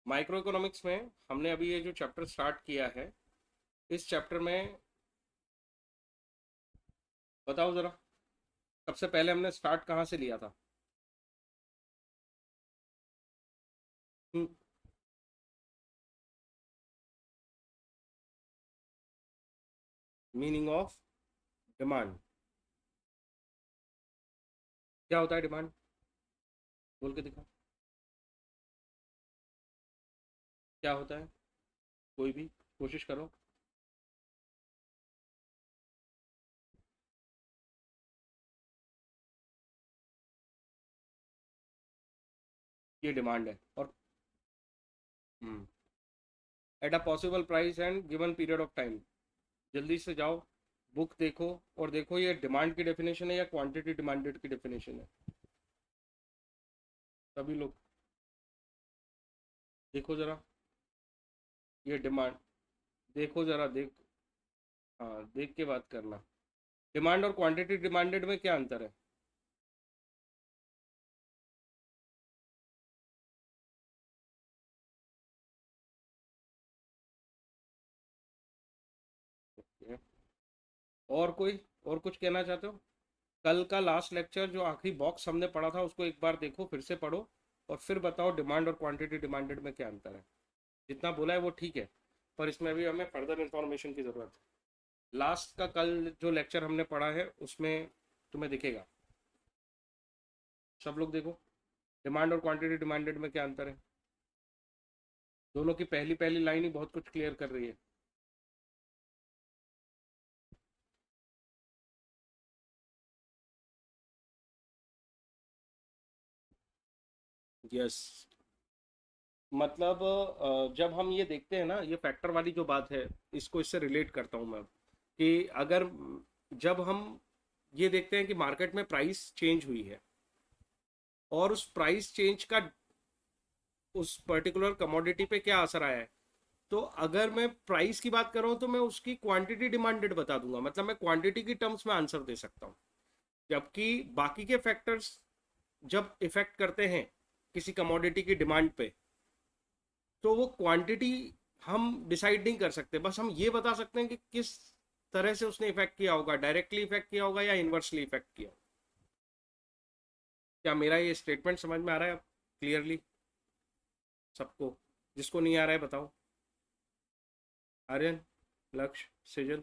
Micro economics में हमने अभी ये जो चैप्टर स्टार्ट किया है, इस चैप्टर में बताओ ज़रा, सबसे पहले हमने स्टार्ट कहाँ से लिया था? Meaning of demand. क्या होता है डिमांड? बोल के दिखा, क्या होता है? कोई भी कोशिश करो। ये डिमांड है। और at a possible price and given period of time. जल्दी से जाओ, बुक देखो और देखो ये डिमांड की डेफिनेशन है या क्वांटिटी डिमांडेड की डेफिनेशन है। सभी लोग देखो जरा, ये डिमांड देखो जरा, देख, हाँ देख के बात करना। डिमांड और क्वांटिटी डिमांडेड में क्या अंतर है? और कोई, और कुछ कहना चाहते हो? कल का लास्ट लेक्चर जो आखिरी बॉक्स हमने पढ़ा था उसको एक बार देखो, फिर से पढ़ो और फिर बताओ डिमांड और क्वांटिटी डिमांडेड में क्या अंतर है। जितना बोला है वो ठीक है, पर इसमें भी हमें फर्दर इंफॉर्मेशन की ज़रूरत है। लास्ट का कल जो लेक्चर हमने पढ़ा है उसमें तुम्हें दिखेगा। सब लोग देखो, डिमांड और क्वांटिटी डिमांडेड में क्या अंतर है। दोनों की पहली पहली लाइन ही बहुत कुछ क्लियर कर रही है। यस, मतलब जब हम ये देखते हैं ना, ये फैक्टर वाली जो बात है, इसको इससे रिलेट करता हूँ मैं, कि अगर जब हम ये देखते हैं कि मार्केट में प्राइस चेंज हुई है और उस प्राइस चेंज का उस पर्टिकुलर कमोडिटी पे क्या असर आया है, तो अगर मैं प्राइस की बात कर रहा हूँ तो मैं उसकी क्वांटिटी डिमांडेड बता दूंगा, मतलब मैं क्वांटिटी की टर्म्स में आंसर दे सकता हूँ। जबकि बाकी के फैक्टर्स जब इफेक्ट करते हैं किसी कमोडिटी की डिमांड पे, तो वो क्वांटिटी हम डिसाइड नहीं कर सकते, बस हम ये बता सकते हैं कि किस तरह से उसने इफेक्ट किया होगा, डायरेक्टली इफेक्ट किया होगा या इन्वर्सली इफेक्ट किया होगा। क्या मेरा ये स्टेटमेंट समझ में आ रहा है क्लियरली सबको? जिसको नहीं आ रहा है बताओ। आर्यन, लक्ष्य, सेजल,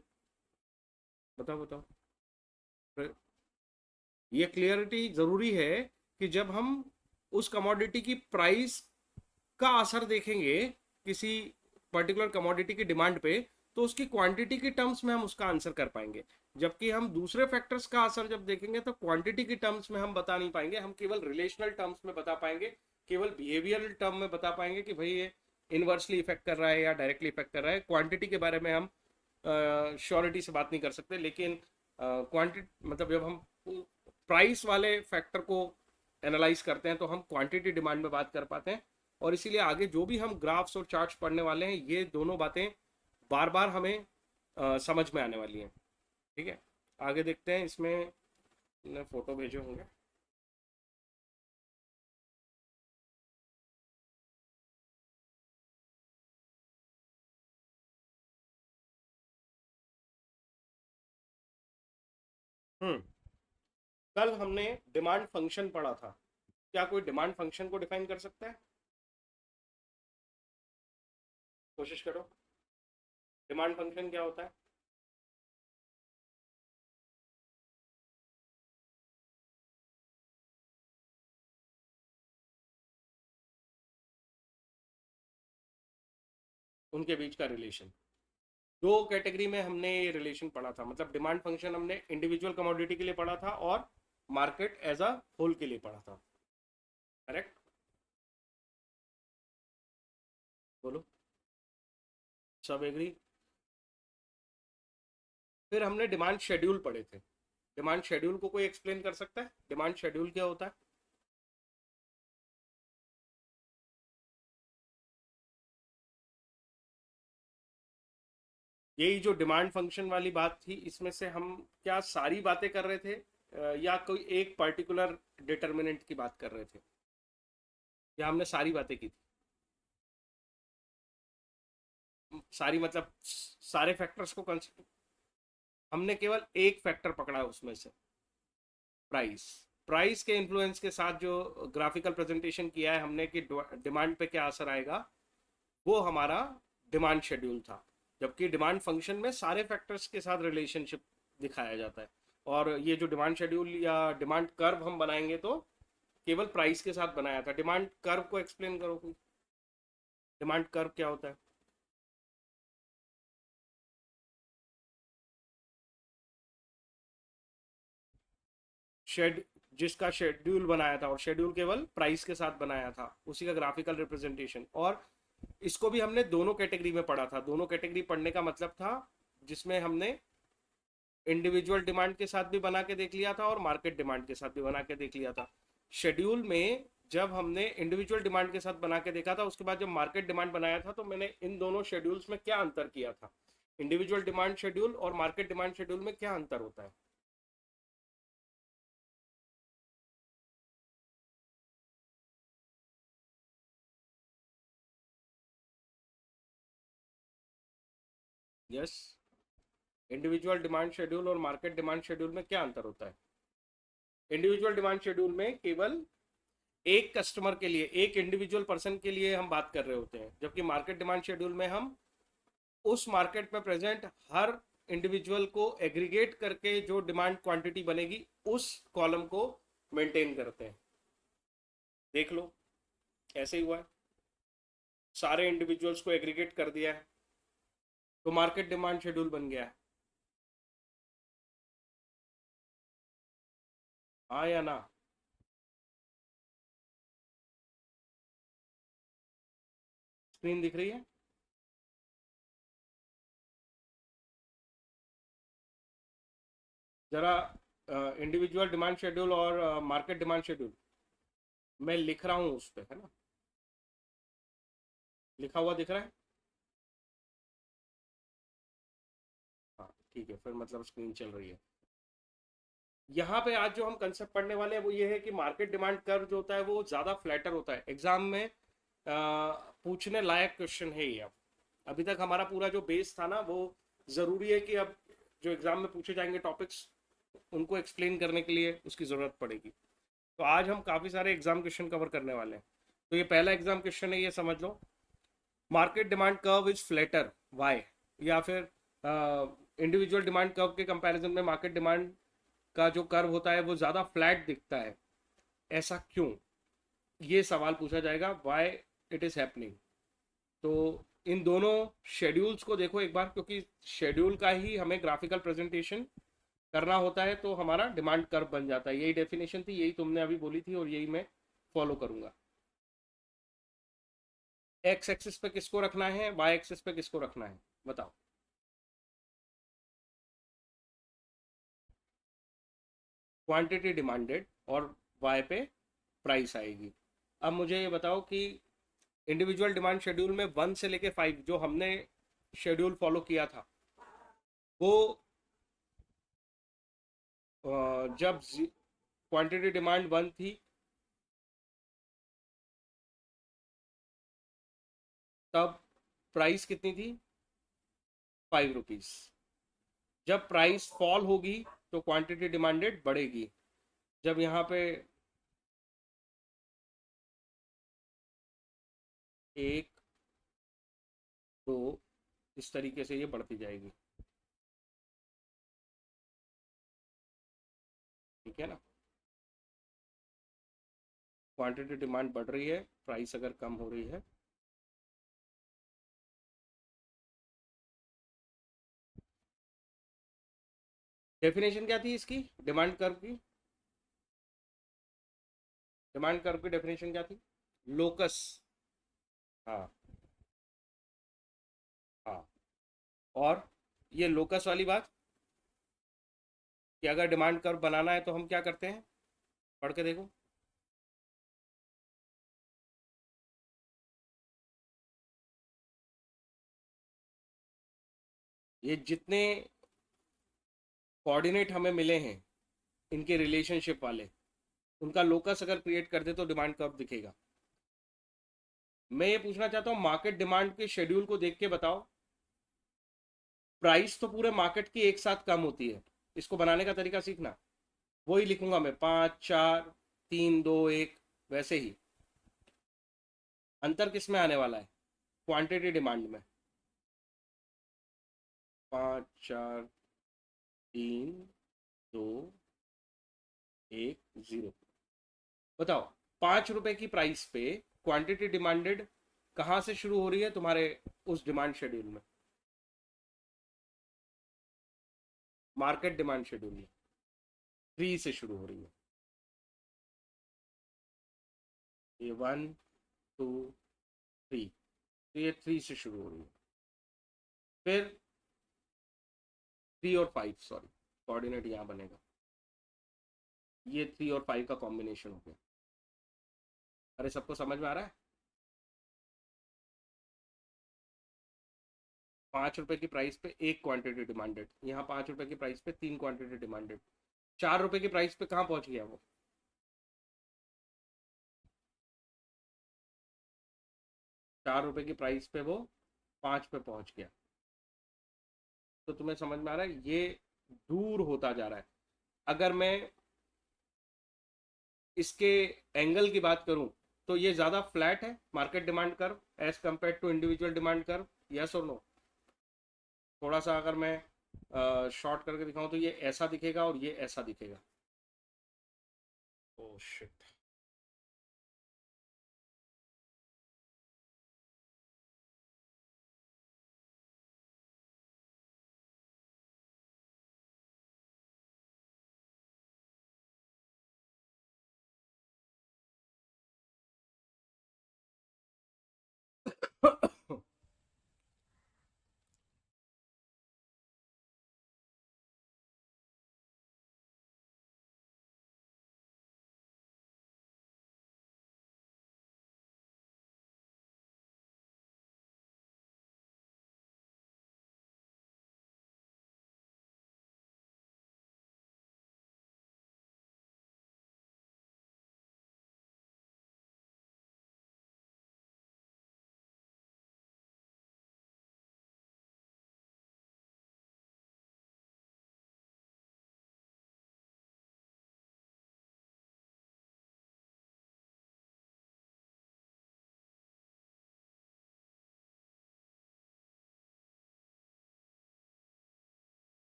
बताओ बताओ। ये क्लियरिटी ज़रूरी है कि जब हम उस कमोडिटी की प्राइस का असर देखेंगे किसी पर्टिकुलर कमोडिटी की डिमांड पे, तो उसकी क्वांटिटी की टर्म्स में हम उसका आंसर कर पाएंगे। जबकि हम दूसरे फैक्टर्स का असर जब देखेंगे तो क्वांटिटी की टर्म्स में हम बता नहीं पाएंगे, हम केवल रिलेशनल टर्म्स में बता पाएंगे, केवल बिहेवियरल टर्म में बता पाएंगे कि भाई ये इनवर्सली इफेक्ट कर रहा है या डायरेक्टली इफेक्ट कर रहा है। क्वांटिटी के बारे में हम श्योरिटी से बात नहीं कर सकते, लेकिन क्वांटिटी मतलब जब हम प्राइस वाले फैक्टर को एनालाइज करते हैं तो हम क्वांटिटी डिमांड में बात कर पाते हैं। और इसीलिए आगे जो भी हम ग्राफ्स और चार्ट्स पढ़ने वाले हैं, ये दोनों बातें बार बार हमें समझ में आने वाली हैं। ठीक है, आगे देखते हैं। इसमें फोटो भेजे होंगे। हम्म, कल हमने डिमांड फंक्शन पढ़ा था। क्या कोई डिमांड फंक्शन को डिफाइन कर सकता है? कोशिश करो। डिमांड फंक्शन क्या होता है? उनके बीच का रिलेशन। दो कैटेगरी में हमने ये रिलेशन पढ़ा था, मतलब डिमांड फंक्शन हमने इंडिविजुअल कमोडिटी के लिए पढ़ा था और मार्केट एज अ होल के लिए पढ़ा था। करेक्ट? बोलो, सब एग्री? फिर हमने डिमांड शेड्यूल पढ़े थे। डिमांड शेड्यूल को कोई एक्सप्लेन कर सकता है? डिमांड शेड्यूल क्या होता है? यही जो डिमांड फंक्शन वाली बात थी, इसमें से हम क्या सारी बातें कर रहे थे या कोई एक पर्टिकुलर डिटर्मिनेंट की बात कर रहे थे, या हमने सारी बातें की थी? सारी मतलब सारे फैक्टर्स को हमने केवल एक फैक्टर पकड़ा है उसमें से, प्राइस। प्राइस के इन्फ्लुएंस के साथ जो ग्राफिकल प्रेजेंटेशन किया है हमने कि डिमांड पे क्या असर आएगा, वो हमारा डिमांड शेड्यूल था। जबकि डिमांड फंक्शन में सारे फैक्टर्स के साथ रिलेशनशिप दिखाया जाता है, और ये जो डिमांड शेड्यूल या डिमांड कर्व हम बनाएंगे तो केवल प्राइस के साथ बनाया था। डिमांड कर्व को एक्सप्लेन करो कोई, डिमांड कर्व क्या होता है? शेड जिसका शेड्यूल बनाया था, और शेड्यूल केवल प्राइस के साथ बनाया था, उसी का ग्राफिकल रिप्रेजेंटेशन। और इसको भी हमने दोनों कैटेगरी में पढ़ा था। दोनों कैटेगरी पढ़ने का मतलब था जिसमें हमने इंडिविजुअल डिमांड के साथ भी बना के देख लिया था और मार्केट डिमांड के साथ भी बना के देख लिया था। शेड्यूल में जब हमने इंडिविजुअल डिमांड के साथ बना के देखा था, उसके बाद जब मार्केट डिमांड बनाया था, तो मैंने इन दोनों शेड्यूल्स में क्या अंतर किया था, इंडिविजुअल डिमांड शेड्यूल और मार्केट डिमांड शेड्यूल में क्या अंतर होता है। यस, इंडिविजुअल डिमांड शेड्यूल और मार्केट डिमांड शेड्यूल में क्या अंतर होता है? इंडिविजुअल डिमांड शेड्यूल में केवल एक कस्टमर के लिए, एक इंडिविजुअल पर्सन के लिए हम बात कर रहे होते हैं, जबकि मार्केट डिमांड शेड्यूल में हम उस मार्केट में प्रेजेंट हर इंडिविजुअल को एग्रीगेट करके जो डिमांड क्वांटिटी बनेगी उस कॉलम को मेंटेन करते हैं। देख लो, ऐसे ही हुआ है, सारे इंडिविजुअल्स को एग्रीगेट कर दिया है तो मार्केट डिमांड शेड्यूल बन गया है। हाँ या ना? स्क्रीन दिख रही है? जरा इंडिविजुअल डिमांड शेड्यूल और मार्केट डिमांड शेड्यूल मैं लिख रहा हूँ उस पर, है ना, लिखा हुआ दिख रहा है? हाँ ठीक है, फिर मतलब स्क्रीन चल रही है। यहाँ पे आज जो हम कंसेप्ट पढ़ने वाले हैं वो ये है कि मार्केट डिमांड कर्व जो होता है वो ज़्यादा फ्लैटर होता है। एग्जाम में पूछने लायक क्वेश्चन है ये। अब अभी तक हमारा पूरा जो बेस था ना, वो ज़रूरी है कि अब जो एग्जाम में पूछे जाएंगे टॉपिक्स, उनको एक्सप्लेन करने के लिए उसकी ज़रूरत पड़ेगी। तो आज हम काफ़ी सारे एग्जाम क्वेश्चन कवर करने वाले हैं। तो ये पहला एग्जाम क्वेश्चन है, ये समझ लो। Market demand curve is flatter why, या फिर इंडिविजुअल डिमांड कर्व के कंपैरिजन में मार्केट डिमांड का जो कर्व होता है वो ज़्यादा फ्लैट दिखता है, ऐसा क्यों? ये सवाल पूछा जाएगा, वाई इट इज़ हैपनिंग। तो इन दोनों शेड्यूल्स को देखो एक बार, क्योंकि शेड्यूल का ही हमें ग्राफिकल प्रेजेंटेशन करना होता है तो हमारा डिमांड कर्व बन जाता है। यही डेफिनेशन थी, यही तुमने अभी बोली थी, और यही मैं फॉलो करूंगा। एक्स एक्सिस पे किसको रखना है, वाई एक्सिस पे किसको रखना है, बताओ। क्वांटिटी डिमांडेड, और वाई पे प्राइस आएगी। अब मुझे ये बताओ कि इंडिविजुअल डिमांड शेड्यूल में 1 से लेके 5 जो हमने शेड्यूल फॉलो किया था, वो जब क्वांटिटी डिमांड 1 थी तब प्राइस कितनी थी, 5 रुपीज। जब प्राइस फॉल होगी तो क्वांटिटी डिमांडेड बढ़ेगी। जब यहाँ पे 1, 2 इस तरीके से ये बढ़ती जाएगी, ठीक है ना। क्वांटिटी डिमांड बढ़ रही है, प्राइस अगर कम हो रही है। डेफिनेशन क्या थी इसकी, डिमांड कर्व की? डिमांड कर्व की डेफिनेशन क्या थी? लोकस। हाँ, हाँ। और ये लोकस वाली बात कि अगर डिमांड कर्व बनाना है तो हम क्या करते हैं, पढ़ के देखो। ये जितने कोऑर्डिनेट हमें मिले हैं इनके रिलेशनशिप वाले, उनका लोकस अगर क्रिएट कर दे तो डिमांड कर्व दिखेगा। मैं ये पूछना चाहता हूँ, मार्केट डिमांड के शेड्यूल को देख के बताओ प्राइस तो पूरे मार्केट की एक साथ कम होती है। इसको बनाने का तरीका सीखना। वही लिखूंगा मैं, 5 4 3 2 1, वैसे ही। अंतर किस में आने वाला है? क्वांटिटी डिमांड में। 5 4 3 2 1 0। बताओ, 5 रुपए की प्राइस पे क्वांटिटी डिमांडेड कहाँ से शुरू हो रही है तुम्हारे उस डिमांड शेड्यूल में? मार्केट डिमांड शेड्यूल में 3 से शुरू हो रही है। ये 1 2 3, तो ये 3 से शुरू हो रही है। फिर 3 और 5, सॉरी, कोऑर्डिनेट यहाँ बनेगा। ये 3 और 5 का कॉम्बिनेशन हो गया। अरे सबको समझ में आ रहा है? 5 रुपए की प्राइस पे एक क्वांटिटी डिमांडेड, यहाँ 5 रुपए की प्राइस पे 3 क्वांटिटी डिमांडेड। 4 रुपए की प्राइस पे कहाँ पहुंच गया वो? 4 रुपए की प्राइस पे वो 5 पे पहुंच गया। तो तुम्हें समझ में आ रहा है ये दूर होता जा रहा है। अगर मैं इसके एंगल की बात करूं, तो ये ज़्यादा फ्लैट है market demand curve as compare to individual demand curve. Yes और नो? थोड़ा सा अगर मैं शॉर्ट करके दिखाऊं तो ये ऐसा दिखेगा और ये ऐसा दिखेगा। Oh shit.